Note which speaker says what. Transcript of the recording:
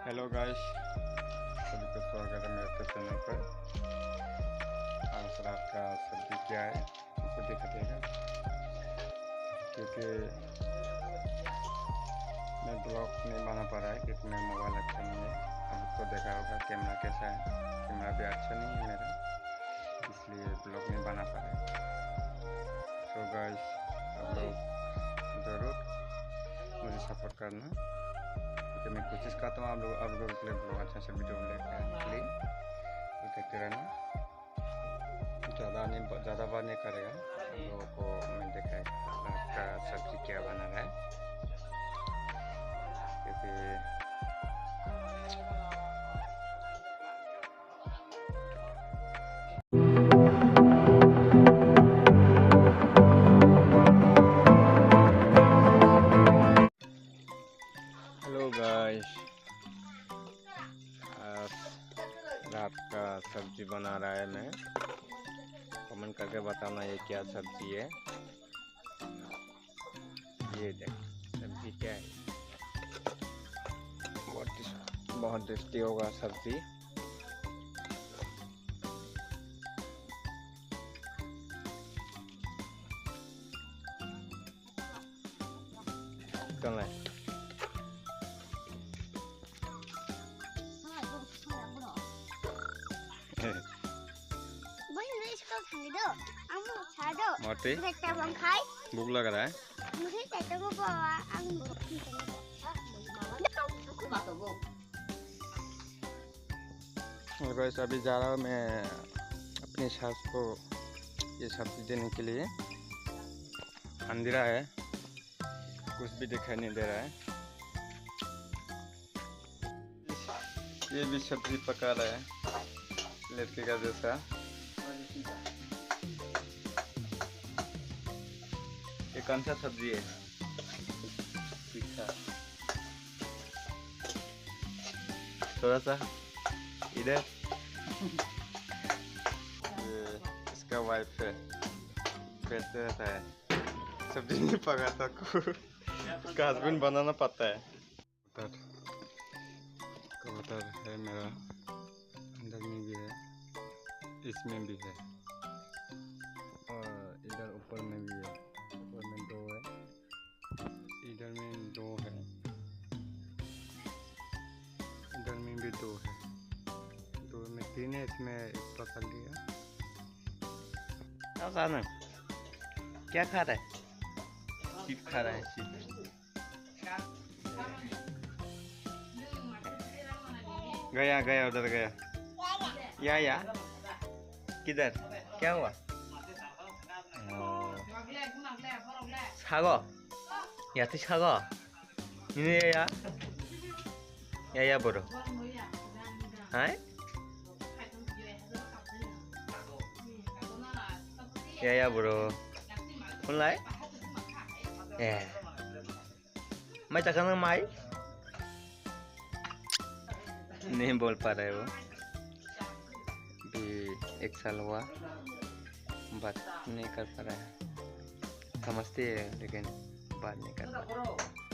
Speaker 1: Hello guys, सभी को स्वागत है मेरे चैनल पर। आज रात का सब्जी क्या है उसको देखिएगा, क्योंकि मैं ब्लॉग नहीं बना पा रहा है क्योंकि मेरा मोबाइल अच्छा नहीं है। अब उसको देखा होगा कैमरा कैसा है, कैमरा भी अच्छा नहीं है मेरा, इसलिए ब्लॉग नहीं बना पा रहा है। तो गाइस, आप लोग ज़रूर मुझे सपोर्ट करना, तो मैं कोशिश करता हूँ आप लोगों के लिए ब्लॉग अच्छा सा वीडियो लेकर आने के लिए। तो देखते रहना, ज़्यादा बार नहीं करेगा। आप लोगों को मैं दिखाएगा आपका सब्जी क्या बना रहा है, क्योंकि हेलो गाइस, रात का सब्जी बना रहा है। मैं कमेंट करके बताना ये क्या सब्जी है। ये देख सब्जी क्या है, बहुत टेस्टी होगा सब्जी। कल है भूख लग रहा है। और वैसे अभी जा रहा हूँ मैं अपनी सास को ये सब्जी देने के लिए। अंधेरा है, कुछ भी दिखाई नहीं दे रहा है। ये भी सब्जी पका रहा है लड़के का जैसा। ये कौन सा सब्जी है? थोड़ा सा इधर। ये इसका वाइफ है, बेचते रहता है, सब्जी नहीं पकाता को उसका हस्बैंड बनाना पड़ता है। कबूतर है मेरा, अंदर में भी है, इसमें भी है, और इधर ऊपर में भी है। ऊपर में दो है, इधर में दो है, इधर में भी दो है, दो में तीन है, इसमें एक पकड़ लिया। क्या खा रहा है? चिप खा रहा है, चिप। गया गया उधर गया। या किधर क्या हुआ? 사과 야채 사과 이네야 야야 보러 하이 야야 보러 online máy chắc chắn máy नहीं बोल पा रहे वो भी। 1 साल हुआ, बात नहीं कर पा रहा है, समझते हैं लेकिन बात नहीं कर पा रहा।